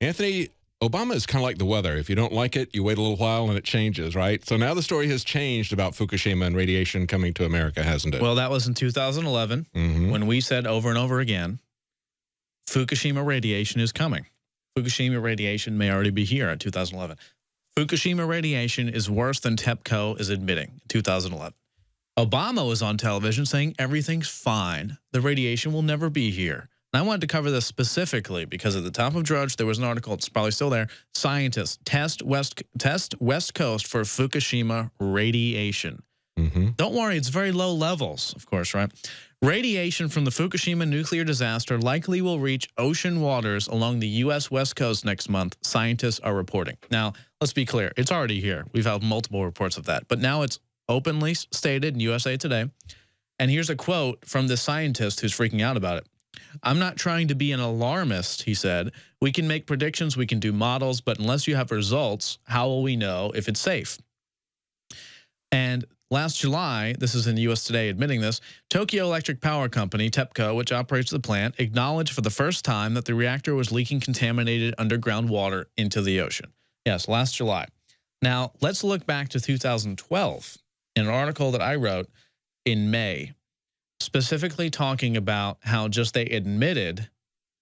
Anthony, Obama is kind of like the weather. If you don't like it, you wait a little while and it changes, right? So now the story has changed about Fukushima and radiation coming to America, hasn't it? Well, that was in 2011 when we said over and over again, Fukushima radiation is coming. Fukushima radiation may already be here in 2011. Fukushima radiation is worse than TEPCO is admitting in 2011. Obama was on television saying everything's fine. The radiation will never be here. And I wanted to cover this specifically because at the top of Drudge, there was an article, it's probably still there, scientists test West Coast for Fukushima radiation. Don't worry, it's very low levels, of course, right? Radiation from the Fukushima nuclear disaster likely will reach ocean waters along the U.S. West Coast next month, scientists are reporting. Now, let's be clear, it's already here. We've had multiple reports of that, but now it's openly stated in USA Today. And here's a quote from the scientist who's freaking out about it. "I'm not trying to be an alarmist," he said. "We can make predictions, we can do models, but unless you have results, how will we know if it's safe?" And last July, this is in US Today admitting this, Tokyo Electric Power Company, TEPCO, which operates the plant, acknowledged for the first time that the reactor was leaking contaminated underground water into the ocean. Yes, last July. Now, let's look back to 2012 in an article that I wrote in May, specifically talking about how just they admitted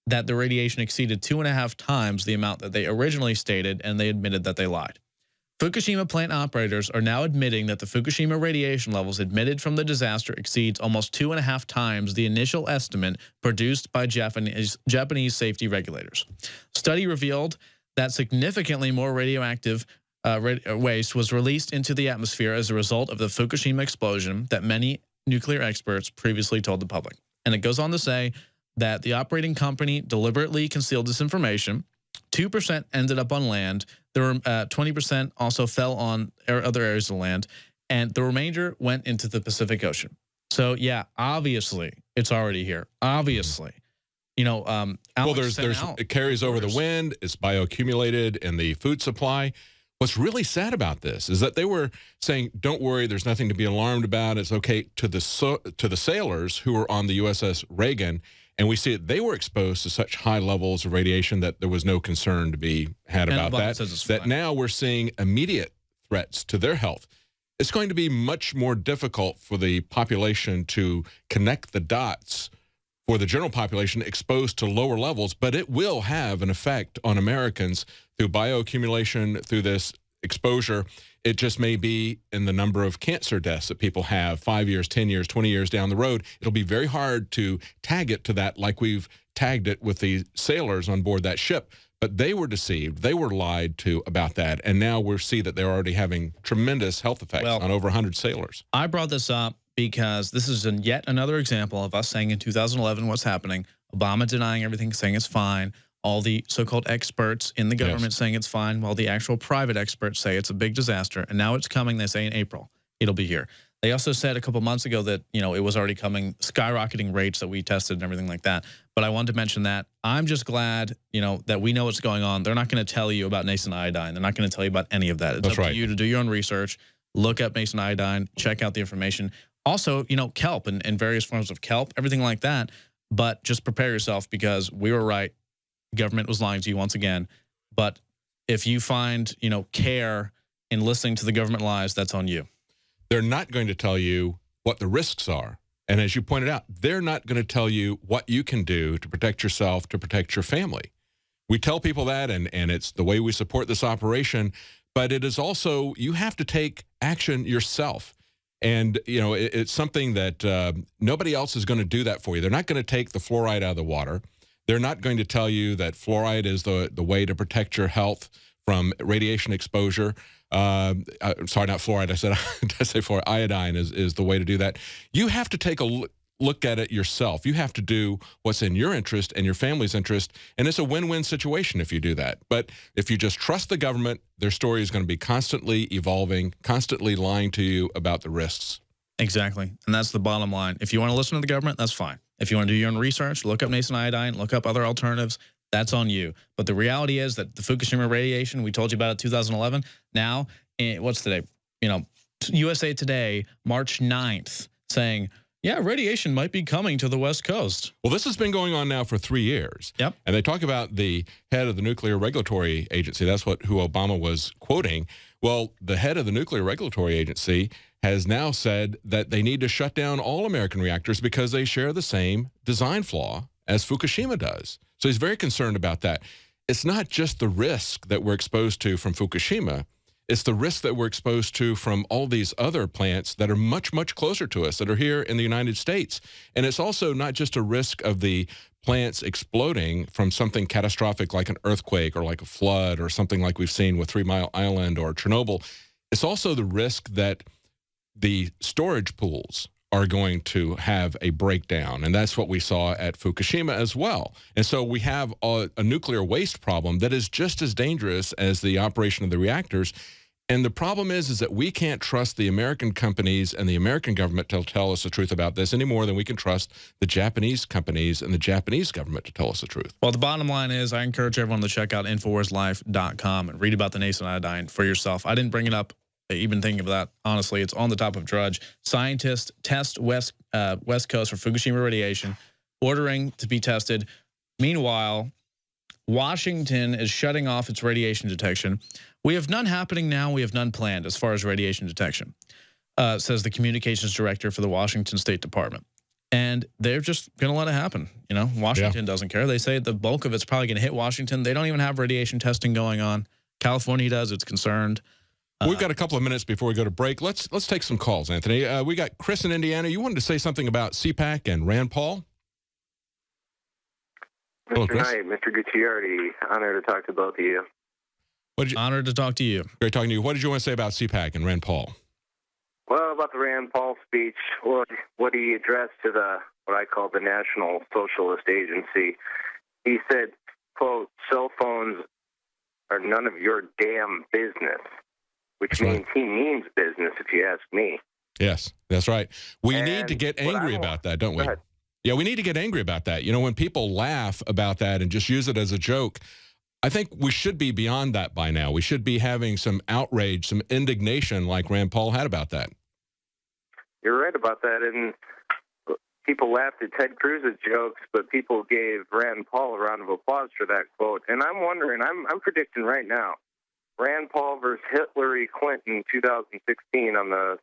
that the radiation exceeded 2.5 times the amount that they originally stated, and they admitted that they lied. Fukushima plant operators are now admitting that the Fukushima radiation levels admitted from the disaster exceeds almost 2.5 times the initial estimate produced by Japanese safety regulators. Study revealed that significantly more radioactive waste was released into the atmosphere as a result of the Fukushima explosion that many nuclear experts previously told the public. And it goes on to say that the operating company deliberately concealed this information. 2% ended up on land. There were 20% also fell on other areas of land, and the remainder went into the Pacific Ocean. So yeah, obviously it's already here. Obviously, you know. Well, it carries over the wind. It's bioaccumulated in the food supply. What's really sad about this is that they were saying, "Don't worry, there's nothing to be alarmed about. It's okay," to the sailors who were on the USS Reagan. And we see it, they were exposed to such high levels of radiation that there was no concern to be had about that. That now we're seeing immediate threats to their health. It's going to be much more difficult for the population to connect the dots for the general population exposed to lower levels, but it will have an effect on Americans through bioaccumulation, through this exposure. It just may be in the number of cancer deaths that people have 5 years, 10 years, 20 years down the road. It'll be very hard to tag it to that like we've tagged it with the sailors on board that ship. But they were deceived. They were lied to about that. And now we see that they're already having tremendous health effects on over 100 sailors. I brought this up because this is yet another example of us saying in 2011 what's happening. Obama denying everything, saying it's fine. All the so-called experts in the government saying it's fine, while the actual private experts say it's a big disaster. And now it's coming, they say in April, it'll be here. They also said a couple months ago that, you know, it was already coming, skyrocketing rates that we tested and everything like that. But I wanted to mention that. I'm just glad, you know, that we know what's going on. They're not going to tell you about nascent iodine. They're not going to tell you about any of that. It's up to you to do your own research, look up nascent iodine, check out the information. Also, you know, kelp and various forms of kelp, everything like that. But just prepare yourself because we were right. Government was lying to you once again. But if you find, you know, care in listening to the government lies, that's on you. They're not going to tell you what the risks are. And as you pointed out, they're not going to tell you what you can do to protect yourself, to protect your family. We tell people that, and it's the way we support this operation. But it is also, you have to take action yourself. And, you know, it's something that nobody else is going to do that for you. They're not going to take the fluoride out of the water. They're not going to tell you that fluoride is the way to protect your health from radiation exposure. Sorry, not fluoride. I say fluoride. Iodine is the way to do that. You have to take a look at it yourself. You have to do what's in your interest and your family's interest, and it's a win-win situation if you do that. But if you just trust the government, their story is going to be constantly evolving, constantly lying to you about the risks. Exactly, and that's the bottom line. If you want to listen to the government, that's fine. If you want to do your own research, look up nascent iodine, look up other alternatives, that's on you. But the reality is that the Fukushima radiation, we told you about it in 2011, now, what's today? You know, USA Today, March 9th, saying, Yeah, radiation might be coming to the West Coast. Well, this has been going on now for 3 years. Yep. And they talk about the head of the Nuclear Regulatory Agency. That's who Obama was quoting. Well, the head of the Nuclear Regulatory Agency has now said that they need to shut down all American reactors because they share the same design flaw as Fukushima does. So he's very concerned about that. It's not just the risk that we're exposed to from Fukushima. It's the risk that we're exposed to from all these other plants that are much, much closer to us, that are here in the United States. And it's also not just a risk of the plants exploding from something catastrophic like an earthquake or like a flood or something like we've seen with 3 Mile Island or Chernobyl. It's also the risk that the storage pools are going to have a breakdown. And that's what we saw at Fukushima as well. And so we have a nuclear waste problem that is just as dangerous as the operation of the reactors. And the problem is that we can't trust the American companies and the American government to tell us the truth about this any more than we can trust the Japanese companies and the Japanese government to tell us the truth. Well, the bottom line is I encourage everyone to check out InfoWarsLife.com and read about the nascent iodine for yourself. I didn't bring it up even thinking of that, honestly. It's on the top of Drudge. Scientists test West Coast for Fukushima radiation, ordering to be tested. Meanwhile, Washington is shutting off its radiation detection. We have none happening now. We have none planned as far as radiation detection, says the communications director for the Washington State Department. And they're just going to let it happen. You know, Washington doesn't care. They say the bulk of it's probably going to hit Washington. They don't even have radiation testing going on. California does. It's concerned. We've got a couple of minutes before we go to break. Let's take some calls, Anthony. We got Chris in Indiana. You wanted to say something about CPAC and Rand Paul? Hello, Chris. Hi, Mr. Gutierrez. Honored to talk to both of you. Honored to talk to you. Great talking to you. What did you want to say about CPAC and Rand Paul? Well, about the Rand Paul speech, what he addressed to what I call the National Socialist Agency, he said, quote, "Cell phones are none of your damn business." Which means he means business, if you ask me. Yes, that's right. We need to get angry about that, don't we? Yeah, we need to get angry about that. You know, when people laugh about that and just use it as a joke, I think we should be beyond that by now. We should be having some outrage, some indignation like Rand Paul had about that. You're right about that. And people laughed at Ted Cruz's jokes, but people gave Rand Paul a round of applause for that quote. And I'm wondering, I'm predicting right now, Rand Paul versus Hillary Clinton 2016 on the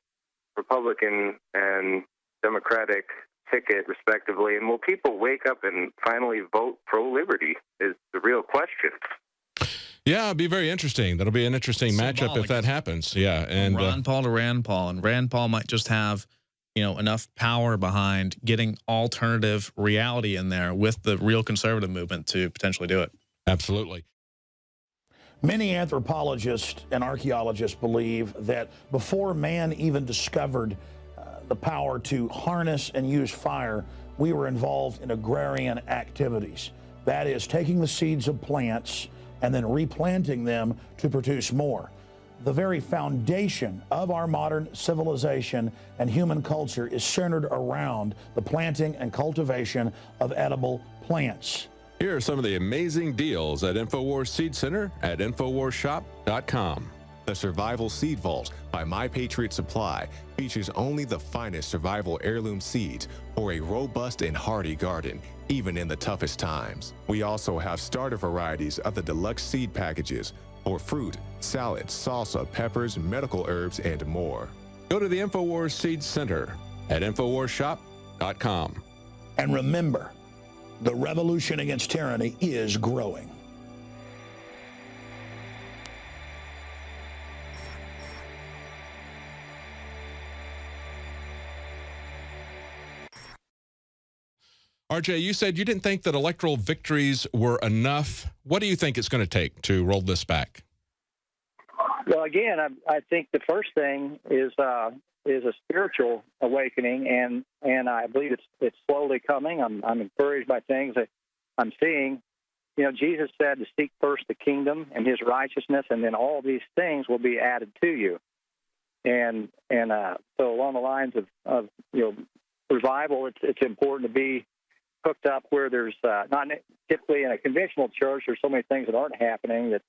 Republican and Democratic ticket, respectively. And will people wake up and finally vote pro-liberty is the real question. Yeah, it'll be very interesting. That'll be an interesting matchup if that happens. Yeah, and Ron Paul to Rand Paul. And Rand Paul might just have, you know, enough power behind getting alternative reality in there with the real conservative movement to potentially do it. Absolutely. Many anthropologists and archaeologists believe that before man even discovered the power to harness and use fire, we were involved in agrarian activities. That is, taking the seeds of plants and then replanting them to produce more. The very foundation of our modern civilization and human culture is centered around the planting and cultivation of edible plants. Here are some of the amazing deals at Infowars Seed Center at InfoWarsShop.com. The Survival Seed Vault by My Patriot Supply features only the finest survival heirloom seeds for a robust and hardy garden, even in the toughest times. We also have starter varieties of the deluxe seed packages for fruit, salad, salsa, peppers, medical herbs, and more. Go to the Infowars Seed Center at InfoWarsShop.com. And remember, the revolution against tyranny is growing. RJ, you said you didn't think that electoral victories were enough. What do you think it's going to take to roll this back? Well, again, I think the first thing is a spiritual awakening, and I believe it's slowly coming. I'm encouraged by things that I'm seeing. You know, Jesus said to seek first the kingdom and His righteousness, and then all these things will be added to you. And so along the lines of revival, it's important to be hooked up where there's not typically in a conventional church. There's so many things that aren't happening that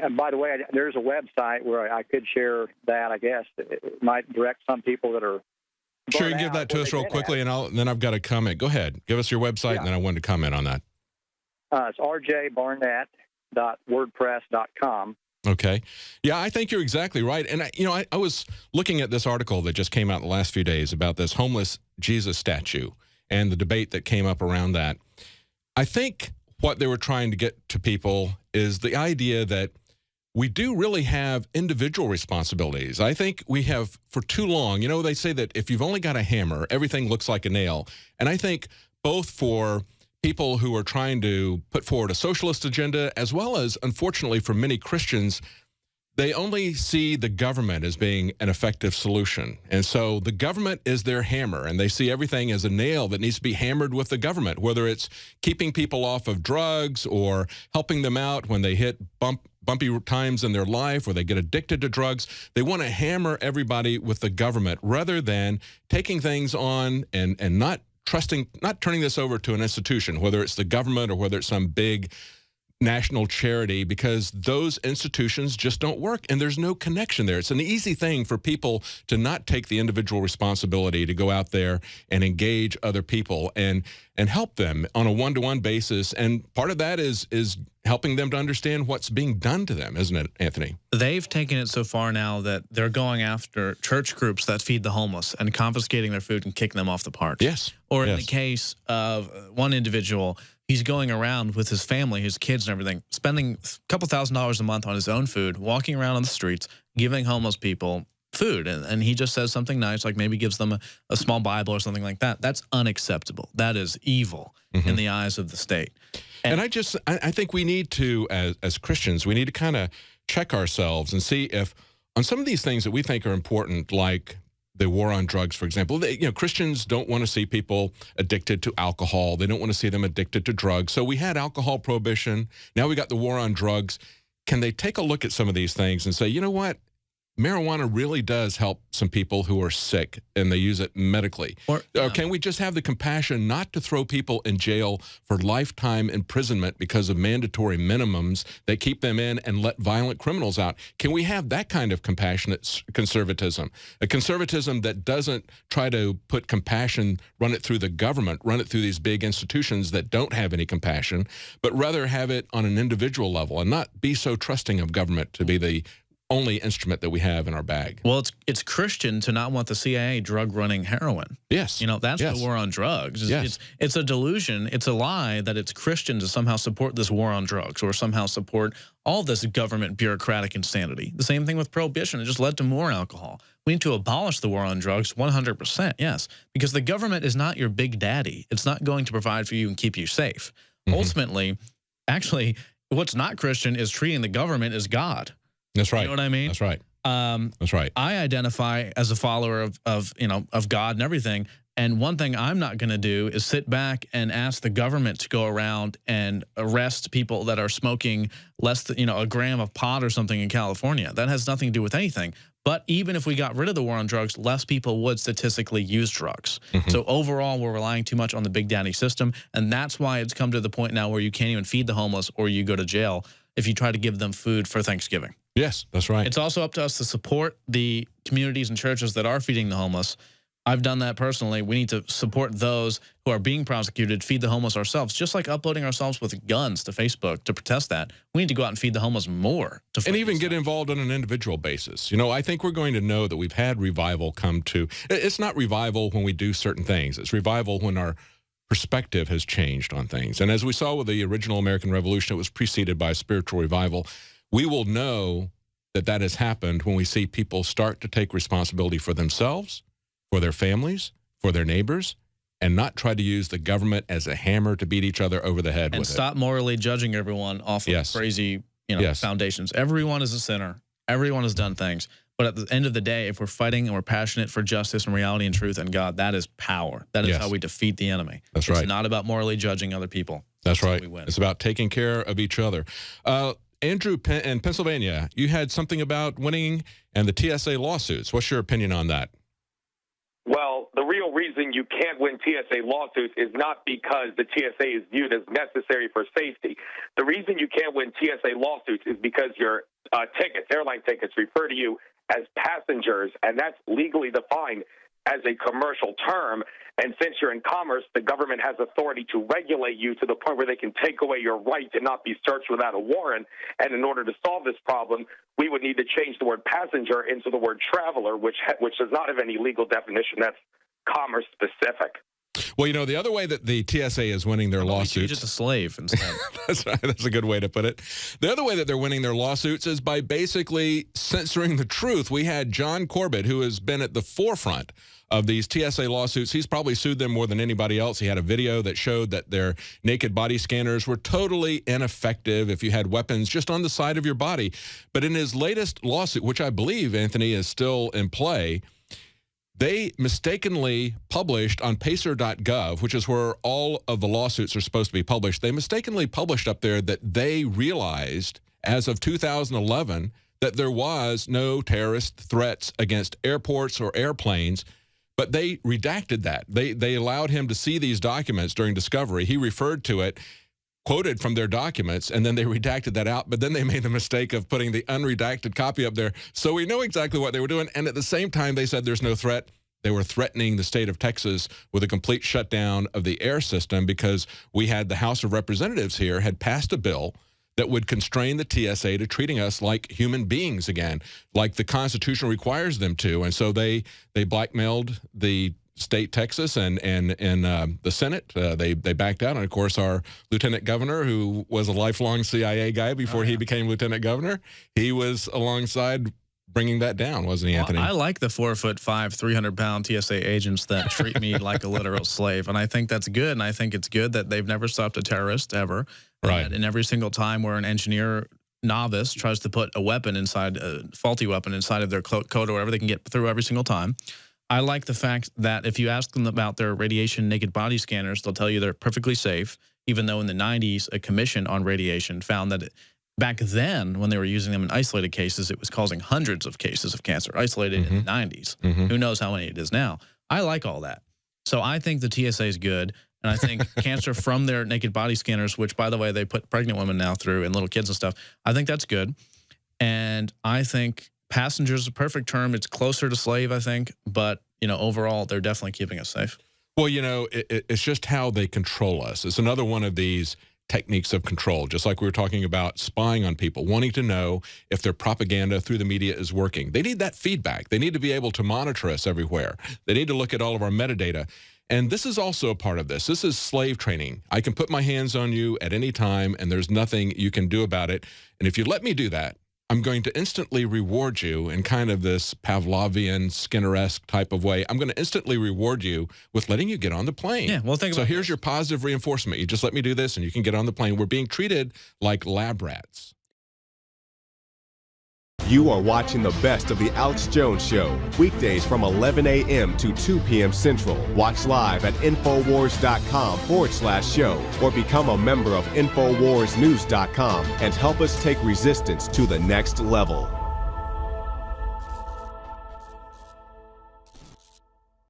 and by the way, there's a website where I could share that. I guess it might direct some people that are. Sure, you can give that to us real quickly, and then I've got a comment. Go ahead. Give us your website, and then I wanted to comment on that. It's rjbarnett.wordpress.com. Okay. Yeah, I think you're exactly right. And, I was looking at this article that just came out in the last few days about this homeless Jesus statue and the debate that came up around that. I think what they were trying to get to people is the idea that we do really have individual responsibilities. I think we have for too long, they say that if you've only got a hammer, everything looks like a nail. And I think both for people who are trying to put forward a socialist agenda, as well as, unfortunately, for many Christians, they only see the government as being an effective solution. And so the government is their hammer, and they see everything as a nail that needs to be hammered with the government, whether it's keeping people off of drugs or helping them out when they hit bumpy times in their life or they get addicted to drugs. They want to hammer everybody with the government rather than taking things on and not turning this over to an institution, whether it's the government or whether it's some big national charity, because those institutions just don't work and there's no connection there. It's an easy thing for people to not take the individual responsibility to go out there and engage other people and help them on a one-to-one basis. And part of that is helping them to understand what's being done to them, isn't it, Anthony? They've taken it so far now that they're going after church groups that feed the homeless and confiscating their food and kicking them off the park. Yes. Or in the case of one individual, he's going around with his family, his kids and everything, spending a couple $1,000s a month on his own food, walking around on the streets, giving homeless people food. And he just says something nice, like maybe gives them a small Bible or something like that. That's unacceptable. That is evil in the eyes of the state. And I think we need to, as Christians, we need to kind of check ourselves and see if on some of these things that we think are important, like the war on drugs, for example, Christians don't want to see people addicted to alcohol. They don't want to see them addicted to drugs. So we had alcohol prohibition. Now we got the war on drugs. Can they take a look at some of these things and say, you know what? Marijuana really does help some people who are sick, and they use it medically. Or can we just have the compassion not to throw people in jail for lifetime imprisonment because of mandatory minimums that keep them in and let violent criminals out? Can we have that kind of compassionate conservatism? A conservatism that doesn't try to put compassion, run it through the government, run it through these big institutions that don't have any compassion, but rather have it on an individual level and not be so trusting of government to be the only instrument that we have in our bag. Well, it's Christian to not want the CIA drug running heroin. Yes. That's the war on drugs. It's a delusion. It's a lie that it's Christian to somehow support this war on drugs or somehow support all this government bureaucratic insanity. The same thing with prohibition. It just led to more alcohol. We need to abolish the war on drugs 100%, yes, because the government is not your big daddy. It's not going to provide for you and keep you safe. Ultimately, actually, what's not Christian is treating the government as God. That's right. You know what I mean? That's right. That's right. I identify as a follower of God and everything. And one thing I'm not going to do is sit back and ask the government to go around and arrest people that are smoking less than, a gram of pot or something in California. That has nothing to do with anything. But even if we got rid of the war on drugs, less people would statistically use drugs. So overall, we're relying too much on the big daddy system. And that's why it's come to the point now where you can't even feed the homeless or you go to jail if you try to give them food for Thanksgiving. Yes, that's right. It's also up to us to support the communities and churches that are feeding the homeless. I've done that personally. We need to support those who are being prosecuted, feed the homeless ourselves, just like uploading ourselves with guns to Facebook to protest that. We need to go out and feed the homeless more. And even get involved on an individual basis. I think we're going to know that we've had revival come to. It's not revival when we do certain things. It's revival when our perspective has changed on things. And as we saw with the original American Revolution, it was preceded by a spiritual revival. We will know that that has happened when we see people start to take responsibility for themselves, for their families, for their neighbors, and not try to use the government as a hammer to beat each other over the head with it. And stop morally judging everyone off of crazy foundations. Everyone is a sinner. Everyone has done things. But at the end of the day, if we're fighting and we're passionate for justice and reality and truth and God, that is power. That is how we defeat the enemy. That's right. It's not about morally judging other people. That's right. It's about taking care of each other. Andrew, in Pennsylvania, you had something about winning and the TSA lawsuits. What's your opinion on that? Well, the real reason reason you can't win TSA lawsuits is not because the TSA is viewed as necessary for safety. The reason you can't win TSA lawsuits is because your tickets, airline tickets, refer to you as passengers, and that's legally defined as a commercial term. And since you're in commerce, the government has authority to regulate you to the point where they can take away your right to not be searched without a warrant. And in order to solve this problem, we would need to change the word passenger into the word traveler, which does not have any legal definition. That's commerce specific. Well, the other way that the TSA is winning their lawsuits... Just a slave instead. That's right. That's a good way to put it. The other way that they're winning their lawsuits is by basically censoring the truth. We had John Corbett, who has been at the forefront of these TSA lawsuits. He's probably sued them more than anybody else. He had a video that showed that their naked body scanners were totally ineffective if you had weapons just on the side of your body. But in his latest lawsuit, which I believe, Anthony, is still in play, they mistakenly published on pacer.gov, which is where all of the lawsuits are supposed to be published. They mistakenly published up there that they realized as of 2011 that there was no terrorist threats against airports or airplanes, but they redacted that. They allowed him to see these documents during discovery. He referred to it, quoted from their documents, and then they redacted that out, but then they made the mistake of putting the unredacted copy up there. So we know exactly what they were doing, and at the same time they said there's no threat. They were threatening the state of Texas with a complete shutdown of the air system because we had the House of Representatives here had passed a bill that would constrain the TSA to treating us like human beings again, like the Constitution requires them to. And so they blackmailed the state Texas and the Senate. They backed out. And, of course, our lieutenant governor, who was a lifelong CIA guy before he became lieutenant governor, he was alongside bringing that down, wasn't he, Anthony? I like the 4'5", 300-pound TSA agents that treat me like a literal slave, and I think that's good. And I think it's good that they've never stopped a terrorist ever. Right. And every single time where an engineer novice tries to put a weapon inside, a faulty weapon inside of their code or whatever, they can get through every single time. I like the fact that if you ask them about their radiation naked body scanners, they'll tell you they're perfectly safe, even though in the 90s, a commission on radiation found that back then, when they were using them in isolated cases, it was causing hundreds of cases of cancer, isolated in the 90s. Who knows how many it is now. I like all that. So I think the TSA is good. And I think cancer from their naked body scanners, which, by the way, they put pregnant women now through and little kids and stuff, I think that's good. And I think passenger is a perfect term. It's closer to slave, I think. But, overall, they're definitely keeping us safe. Well, it's just how they control us. It's another one of these techniques of control, just like we were talking about spying on people, wanting to know if their propaganda through the media is working. They need that feedback. They need to be able to monitor us everywhere. They need to look at all of our metadata. And this is also a part of this. This is slave training. I can put my hands on you at any time, and there's nothing you can do about it. And if you let me do that, I'm going to instantly reward you in kind of this Pavlovian, Skinner-esque type of way. I'm going to instantly reward you with letting you get on the plane. Yeah, well, think about So here's your positive reinforcement. You just let me do this, and you can get on the plane. We're being treated like lab rats. You are watching the best of the Alex Jones Show, weekdays from 11 a.m. to 2 p.m. Central. Watch live at Infowars.com/show or become a member of InfoWarsNews.com and help us take resistance to the next level.